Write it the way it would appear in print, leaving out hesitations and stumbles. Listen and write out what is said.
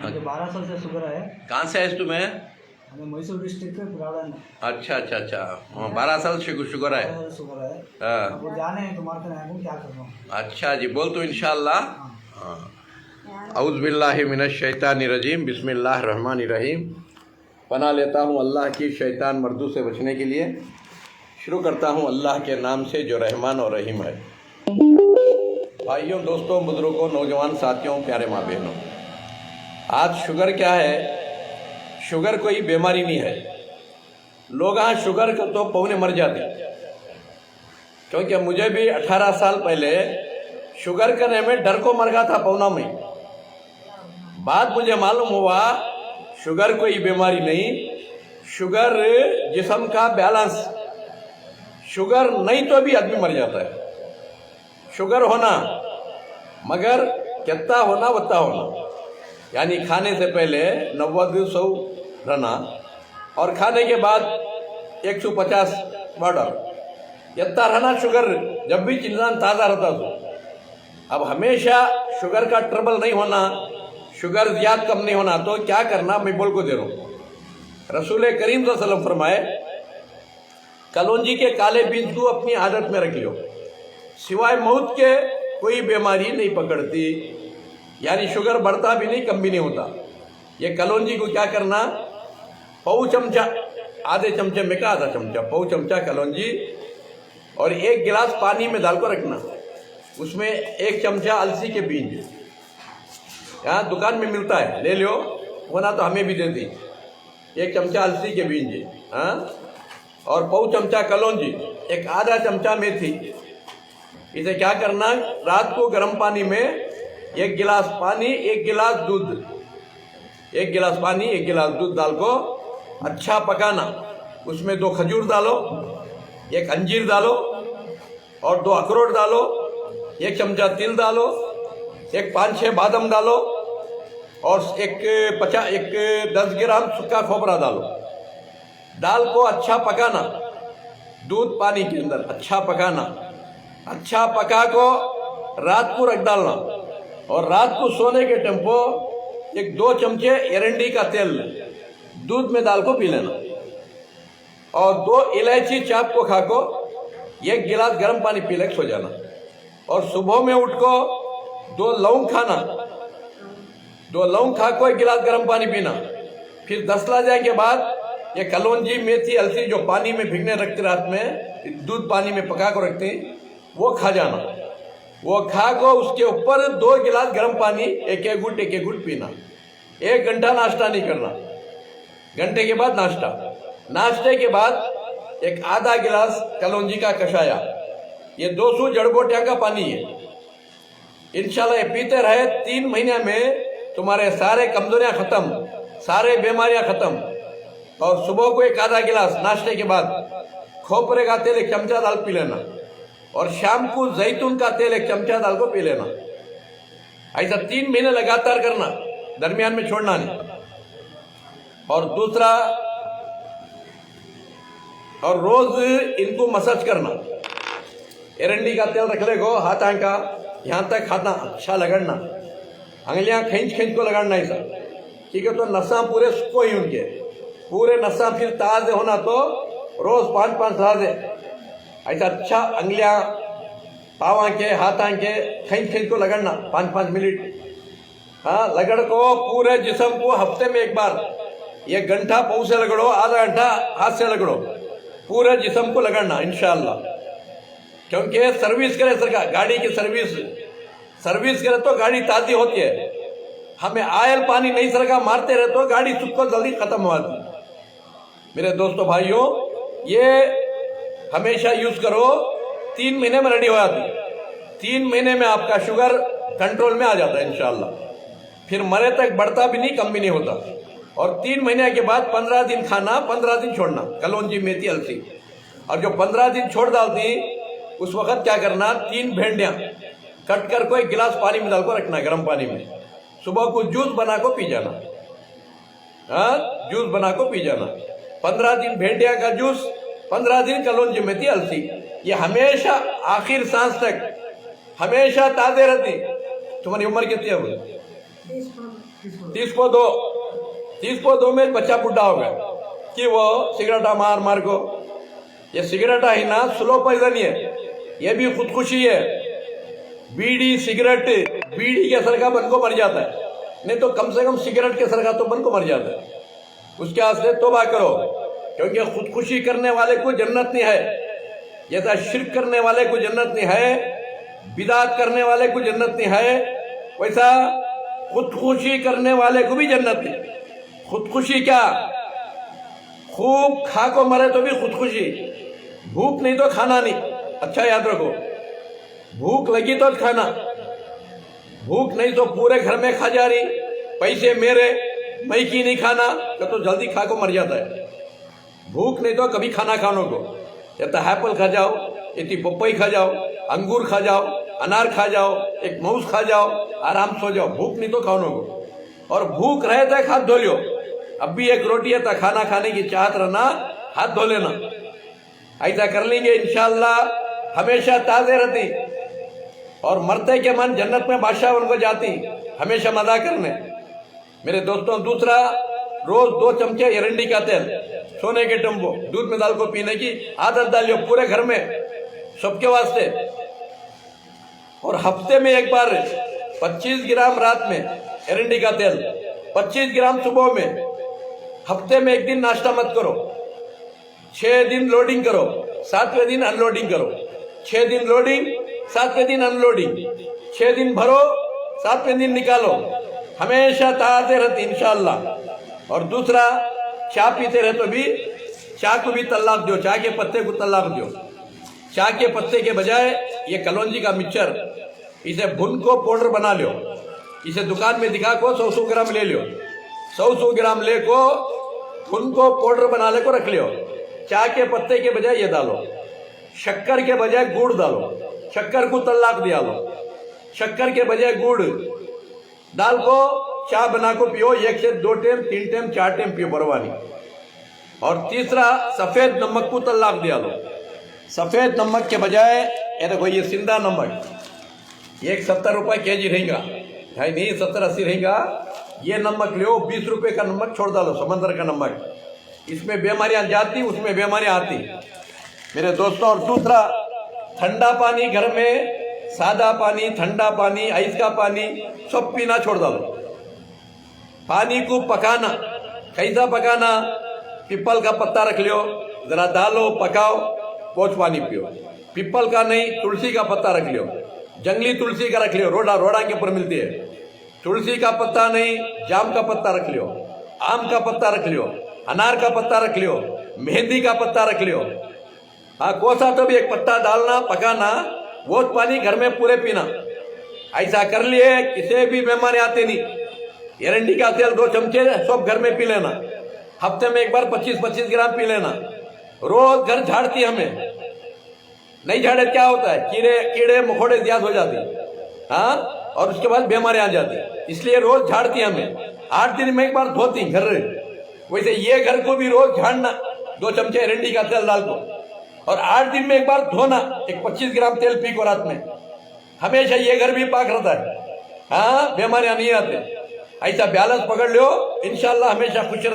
मुझे 12 साल से शुगर है। कहाँ से है तुम्हें? हमें मैसूर डिस्ट्रिक्ट में पुराड़ा में। अच्छा अच्छा अच्छा, 12 साल से शुगर है। 12 साल से शुगर है। हाँ। अब वो जाने हैं तुम्हारे तरह को क्या करना। अच्छा जी, बोल तो इंशाअल्लाह। हाँ। औज़ बिल्लाहि मिनश शैतानिर रजीम, बिस्मिल्लाहिर रहमानिर रहीम। पनाह लेता हूँ अल्लाह की शैतान मर्दू से बचने के लिए। शुरू करता हूँ अल्लाह के नाम से जो रहमान और रहीम है। भाइयों, दोस्तों, बुजुर्गों, नौजवान साथियों, प्यारे माँ बहनों, आज शुगर क्या है? शुगर कोई बीमारी नहीं है। लोग आज शुगर का तो पौने मर जाते, क्योंकि मुझे भी 18 साल पहले शुगर करने में डर को मर गया था पौना में। बाद मुझे मालूम हुआ शुगर कोई बीमारी नहीं, शुगर जिस्म का बैलेंस। शुगर नहीं तो भी आदमी मर जाता है। शुगर होना मगर कितना होना वत्ता होना, यानी खाने से पहले 90-100 रहना और खाने के बाद 150 बॉर्डर इतना रहना शुगर, जब भी इंसान ताज़ा रहता तो। अब हमेशा शुगर का ट्रबल नहीं होना, शुगर ज़्यादा कम नहीं होना, तो क्या करना मैं बोल को दे रहा हूँ। रसूल करीम सल्लल्लाहु अलैहि वसल्लम फरमाए, कलौंजी के काले बीज को अपनी आदत में रख लो, सिवाय मौत के कोई बीमारी नहीं पकड़ती। यानी शुगर बढ़ता भी नहीं, कम भी नहीं होता। ये कलौंजी को क्या करना, पाव चमचा, आधे चमचे में का आधा चमचा, पाव चमचा कलौंजी और 1 गिलास पानी में डाल को रखना। उसमें 1 चमचा अलसी के बीज, यहाँ दुकान में मिलता है, ले लो, वरना तो हमें भी दे दी। 1 चमचा अलसी के बीज, हाँ, और पाव चमचा कलौंजी, 1 आधा चमचा मेथी। इसे क्या करना, रात को गर्म पानी में 1 गिलास पानी 1 गिलास दूध, 1 गिलास पानी 1 गिलास दूध डाल को अच्छा पकाना। उसमें 2 खजूर डालो, 1 अंजीर डालो और 2 अखरोट डालो, 1 चमचा तिल डालो, 1 5-6 बादाम डालो और 1 10 ग्राम सूखा खोपरा डालो। दाल को अच्छा पकाना, दूध पानी के अंदर अच्छा पकाना। अच्छा पका को रात को रख डालना और रात को सोने के टेम्पो 1-2 चमचे एरंडी का तेल दूध में डाल को पी लेना और 2 इलायची चाप को खा को 1 गिलास गर्म पानी पी ले सो जाना। और सुबह में उठ को 2 लौंग खाना, 2 लौंग खा को 1 गिलास गर्म पानी पीना। फिर 10 लाजा के बाद ये कलौंजी, मेथी, अलसी जो पानी में भिगने रखते रात में, दूध पानी में पका को रखते हैं, वो खा जाना। वो खा को उसके ऊपर 2 गिलास गर्म पानी एक एक घुट पीना। 1 घंटा नाश्ता नहीं करना, घंटे के बाद नाश्ता। नाश्ते के बाद 1 आधा गिलास कलौंजी का कषाया, ये 200 जड़बूटियां का पानी है। इंशाल्लाह ये पीते रहे, 3 महीने में तुम्हारे सारे कमजोरियां खत्म, सारे बीमारियां खत्म। और सुबह को 1 आधा गिलास नाश्ते के बाद खोपरे का तेल 1 चमचा डाल पी लेना और शाम को जैतून का तेल 1 चमचा डाल को पी लेना। ऐसा 3 महीने लगातार करना, दरमियान में छोड़ना नहीं। और दूसरा, और रोज इनको मसाज करना। एरंडी का तेल रख ले गो हाथ का, यहाँ तक खाता अच्छा लगना, अंगलियां खींच को लगाना ऐसा, ठीक है। तो नसा पूरे सुको ही उनके पूरे नसा फिर ताजे होना, तो रोज 5-5 साजे ऐसा अच्छा अंगलियां पावा के हाथा के खींच को लगना 5-5 मिनट, हाँ, लगड़ को पूरे जिस्म को हफ्ते में 1 बार 1 घंटा पाँव से लगड़ो, आधा घंटा हाथ से लगड़ो, पूरे जिस्म को लगना इंशाअल्लाह। क्योंकि सर्विस करे सरकार, गाड़ी की सर्विस करे तो गाड़ी ताज़ी होती है। हमें आयल पानी नहीं सरकार मारते रहे तो गाड़ी सुख जल्दी खत्म हो जाती। मेरे दोस्तों भाइयों, ये हमेशा यूज करो, 3 महीने में रेडी हो जाती। 3 महीने में आपका शुगर कंट्रोल में आ जाता है इंशाअल्लाह। फिर मरे तक बढ़ता भी नहीं, कम भी नहीं होता। और 3 महीने के बाद 15 दिन खाना, 15 दिन छोड़ना, कलौंजी, मेथी, अलसी। और जो 15 दिन छोड़ डालती, उस वक्त क्या करना, 3 भेंडियां कट कर को 1 गिलास पानी में डाल को रखना, गर्म पानी में। सुबह को जूस बना को पी जाना, हाँ, जूस बना को पी जाना। 15 दिन भेंडिया का जूस, 15 दिन कलौंजी, मेथी, अलसी। ये हमेशा आखिर सांस तक हमेशा ताजे रहती। तुम्हारी उम्र कितनी है? 30 में बच्चा बुढ़ा हो गया कि वो सिगरेटा मार मार को, ये सिगरेटा ही ना स्लो पॉइजन है, ये भी खुदकुशी है। बीड़ी सिगरेट, बीड़ी के असर का बन को मर जाता है, नहीं तो कम से कम सिगरेट के असर का तो बन को मर जाता है। उसके वास्ते तौबा करो, क्योंकि खुदकुशी करने वाले को जन्नत नहीं है। जैसा शिर्क करने वाले को जन्नत नहीं है, बिदात करने वाले को जन्नत नहीं है, वैसा खुदकुशी करने वाले को भी जन्नत नहीं। खुदकुशी क्या? खूब खा को मरे तो भी खुदकुशी, भूख नहीं तो खाना नहीं। अच्छा याद रखो, भूख लगी तो खाना, भूख नहीं तो पूरे घर में खा जा रही, पैसे मेरे, मैं की नहीं खाना तो जल्दी खा को मर जाता है। भूख नहीं तो कभी खाना खाने को, या तो एप्पल खा जाओ, इतनी पपई खा जाओ, अंगूर खा जाओ, अनार खा जाओ, एक माउस खा जाओ, आराम सो जाओ। भूख नहीं तो खाने को, और भूख रहे तो हाथ धो लियो। अब भी एक रोटी है तो खाना खाने की चाहत रहना, हाथ धो लेना। ऐसा कर लेंगे इंशाअल्लाह हमेशा ताजे रहती, और मरते के मन जन्नत में बादशाह उनको जाती, हमेशा मजा करने। मेरे दोस्तों, दूसरा, रोज 2 चमचे एरंडी का तेल सोने के टम्बो दूध में डाल को पीने की आदत डालियो पूरे घर में, सबके वास्ते। और हफ्ते में एक बार 25 ग्राम रात में एरंडी का तेल, 25 ग्राम सुबह में। हफ्ते में एक दिन नाश्ता मत करो, 6 दिन लोडिंग करो, 7वें दिन अनलोडिंग करो। 6 दिन लोडिंग, 7वें दिन अनलोडिंग, 6 दिन भरो, 7वें दिन निकालो, हमेशा ताज़े रहती इंशाअल्लाह। और दूसरा, चाय पीते रहे तो भी चाय को भी तलाक दो, चाय के पत्ते को तलाक दो। चाय के पत्ते के बजाय ये कलौंजी का मिक्सचर, इसे भुन को पाउडर बना लो, इसे दुकान में दिखा को 100 ग्राम ले लो, 100 ग्राम ले को भुन को पाउडर बना ले को रख लियो। चाय के पत्ते के बजाय ये डालो, शक्कर के बजाय गुड़ डालो, शक्कर को तलाक दिया लो, शक्कर के बजाय गुड़ डाल को चाय बना को पियो। 1 से 2 टाइम, 3 टाइम, 4 टाइम पियो बरवानी। और तीसरा, सफेद नमक को तलाक दिया लो। सफेद नमक के बजाय ये देखो, ये सिंधा नमक, ये 70 रुपये केजी रहेगा, है नहीं 70-80 रहेगा। ये नमक लो, 20 रुपये का नमक छोड़ डालो, समंदर का नमक। इसमें बीमारियां जाती, उसमें बीमारियां आती मेरे दोस्तों। और दूसरा, ठंडा पानी घर में, सादा पानी, ठंडा पानी, आइस का पानी सब पीना छोड़ डालो। पानी को पकाना, कैसा पकाना? पीपल का पत्ता रख लियो, जरा डालो, पकाओ, पहुंच पानी पियो। पीपल का नहीं, तुलसी का पत्ता रख लियो, जंगली तुलसी का रख लियो, रोड़ा के ऊपर मिलती है। तुलसी का पत्ता नहीं, जाम का पत्ता रख लियो, आम का पत्ता रख लियो, अनार का पत्ता रख लियो, मेहंदी का पत्ता रख लियो। हाँ, कोसा तो भी एक पत्ता डालना, पकाना, वो पानी घर में पूरे पीना। ऐसा कर लिए किसी भी बीमारी आते नहीं। एरंडी का तेल 2 चमचे सब घर में पी लेना, हफ्ते में एक बार 25-25 ग्राम पी लेना। रोज घर झाड़ती, हमें नहीं झाड़े क्या होता है? कीड़े मकोड़े ज्यादा हो जाती, हाँ, और उसके बाद बीमारियां आ जाती। इसलिए रोज झाड़ती हमें, 8 दिन में एक बार धोती घर। वैसे ये घर को भी रोज झाड़ना, 2 चमचे एरंडी का तेल डाल को, और 8 दिन में एक बार धोना, एक 25 ग्राम तेल पी को रात में। हमेशा ये घर भी पाक रहता है, हाँ, बीमारियां नहीं आते। ऐसा बैलेंस पकड़ लो, इंशाल्लाह हमेशा खुश